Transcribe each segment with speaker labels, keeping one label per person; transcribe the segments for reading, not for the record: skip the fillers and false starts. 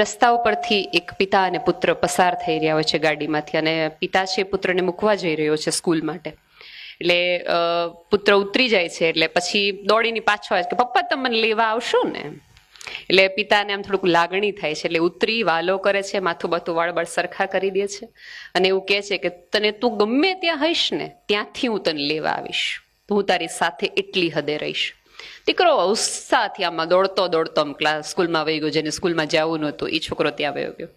Speaker 1: રસ્તા ઉપરથી એક પિતા અને પુત્ર પસાર થઈ રહ્યા હોય છે ગાડીમાંથી, અને પિતા છે પુત્રને મૂકવા જઈ રહ્યો છે સ્કૂલ માટે. એટલે પુત્ર ઉતરી જાય છે, એટલે પછી દોડીને પાછો આવે કે પપ્પા તમે મને લેવા આવશો ને. એટલે પિતાને આમ થોડુંક લાગણી થાય છે, એટલે ઉતરી વાલો કરે છે, માથું બાથું વાળબળ સરખા કરી દે છે, અને એવું કહે છે કે તને તું ગમે ત્યાં હઈશ ને ત્યાંથી હું તને લેવા આવીશ, હું તારી સાથે એટલી હદે રહીશ. દીકરો ઉત્સાહથી આમાં દોડતો દોડતો સ્કૂલમાં વહી ગયો. જેને સ્કૂલમાં જવું નહોતું એ છોકરો ત્યાં વહી ગયો.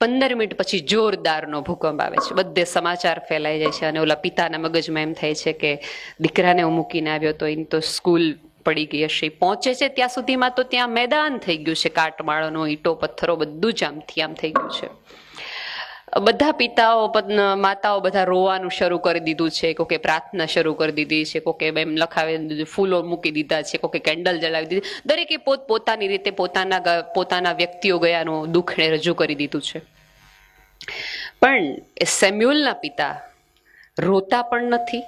Speaker 1: 15 મિનિટ પછી જોરદારનો ભૂકંપ આવે છે, બધે સમાચાર ફેલાઈ જાય છે, અને ઓલા પિતાના મગજમાં એમ થાય છે કે દીકરાને હું મૂકીને આવ્યો તો એની તો સ્કૂલ પડી ગઈ હશે. પહોંચે છે ત્યાં સુધીમાં તો ત્યાં મેદાન થઈ ગયું છે, કાટમાળનો, ઈંટો પથ્થરો બધું જ આમથી આમ થઈ ગયું છે. બધા પિતાઓ માતાઓ બધા રોવાનું શરૂ કરી દીધું છે, કોકે પ્રાર્થના શરૂ કરી દીધી છે, કોકે એમ લખાવી દીધું, ફૂલો મૂકી દીધા છે, કોકે કેન્ડલ જલાવી દીધી. દરેકે પોતાની રીતે પોતાના વ્યક્તિઓ ગયાનું દુઃખને રજૂ કરી દીધું છે. પણ એ સેમ્યુઅલના પિતા રોતા પણ નથી,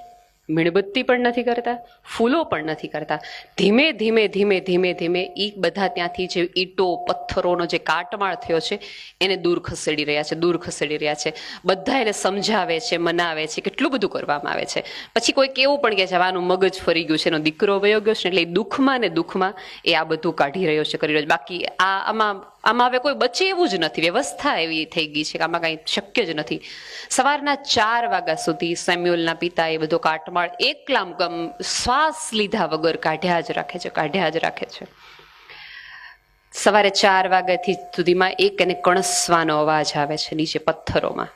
Speaker 1: મીણબત્તી પણ નથી કરતા, ફૂલો પણ નથી કરતા. ધીમે ધીમે ધીમે ધીમે ધીમે એ બધા ત્યાંથી જે ઈંટો પથ્થરોનો જે કાટમાળ થયો છે એને દૂર ખસેડી રહ્યા છે. બધા એને સમજાવે છે, મનાવે છે, કેટલું બધું કરવામાં આવે છે. પછી કોઈક એવું પણ કહે છે આનું મગજ ફરી ગયું છે, એનો દીકરો વયો ગયો છે, એટલે એ દુઃખમાં ને દુઃખમાં એ આ બધું કાઢી રહ્યો છે, કરી રહ્યો છે. બાકી આમાં હવે કોઈ બચે એવું જ નથી. વ્યવસ્થા એવી થઈ ગઈ છે કે આમાં કાંઈ શક્ય જ નથી. સવારના 4 વાગ્યા સુધી સેમ્યુઅલના પિતા એ બધો કાટમાળ એકલામ શ્વાસ લીધા વગર કાઢ્યા જ રાખે છે. સવારે 4 વાગ્યાથી સુધીમાં એક એને કણસવાનો અવાજ આવે છે નીચે પથ્થરોમાં,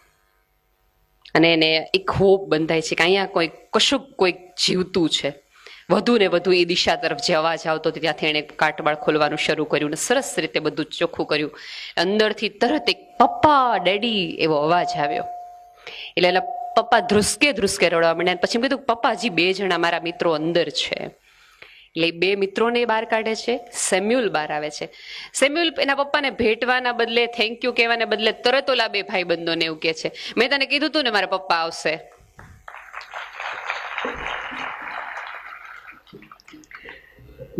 Speaker 1: અને એને એક હોપ બંધાય છે કે અહીંયા કોઈક જીવતું છે. વધુ ને વધુ એ દિશા તરફ જે અવાજ આવતો ત્યાંથી એણે કાટમાળ ખોલવાનું શરૂ કર્યું ને સરસ રીતે બધું ચોખ્ખું કર્યું. અંદરથી તરત એક પપ્પા ડેડી એવો અવાજ આવ્યો. એટલે એના પપ્પા ધ્રુસકે રડવા માંડ્યા. પછી કીધું પપ્પા હજી 2 જણા મારા મિત્રો અંદર છે. એટલે 2 મિત્રોને બહાર કાઢે છે. સેમ્યુઅલ બહાર આવે છે. સેમ્યુઅલ એના પપ્પાને ભેટવાના બદલે, થેન્ક યુ કહેવાને બદલે તરત ઓલા 2 ભાઈબંધોને એવું કહે છે, મેં તને કીધું તું ને મારા પપ્પા આવશે.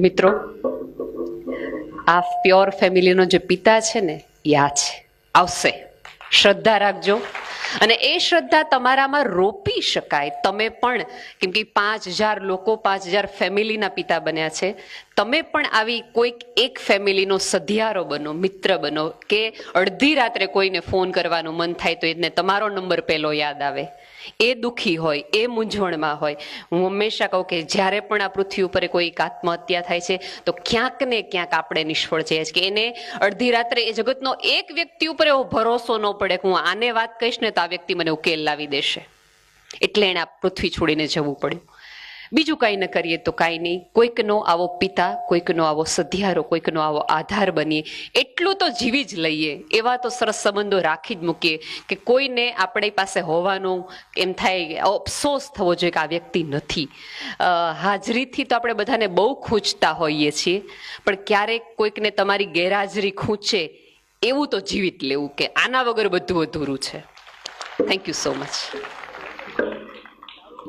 Speaker 1: મિત્રો, આ પ્યોર ફેમિલીનો જે પિતા છે ને એ આ છે, આવશે. શ્રદ્ધા રાખજો, અને એ શ્રદ્ધા તમારામાં રોપી શકાય. તમે પણ, કેમ કે 5000 લોકો 5000 ફેમિલીના પિતા બન્યા છે. તમે પણ આવી કોઈક એક ફેમિલીનો સધિયારો બનો, મિત્ર બનો, કે અડધી રાત્રે કોઈને ફોન કરવાનું મન થાય તો એને તમારો નંબર પહેલો યાદ આવે. એ દુઃખી હોય, એ મૂંઝવણમાં હોય. હું હંમેશા કહું કે જ્યારે પણ આ પૃથ્વી ઉપર કોઈક આત્મહત્યા થાય છે તો ક્યાંક ને ક્યાંક આપણે નિષ્ફળ જઈએ છીએ. કે એને અડધી રાત્રે એ જગતનો એક વ્યક્તિ ઉપર એવો ભરોસો ન પડે કે હું આને વાત કહીશ ને તો આ વ્યક્તિ મને ઉકેલ લાવી દેશે, એટલે એને આ પૃથ્વી છોડીને જવું પડ્યું. બીજું કાંઈ ન કરીએ તો કાંઈ નહીં. કોઈકનો આવો પિતા, કોઈકનો આવો સધિયારો, કોઈકનો આવો આધાર બનીએ. એટલું તો જીવી જ લઈએ, એવા તો સરસ સંબંધો રાખી જ મૂકીએ કે કોઈને આપણી પાસે હોવાનું એમ થાય, અફસોસ થવો જોઈએ કે આ વ્યક્તિ નથી. હાજરીથી તો આપણે બધાને બહુ ખૂંચતા હોઈએ છીએ, પણ ક્યારેક કોઈકને તમારી ગેરહાજરી ખૂંચે એવું તો જીવી જ લેવું કે આના વગર બધું અધૂરું છે. Thank you so much.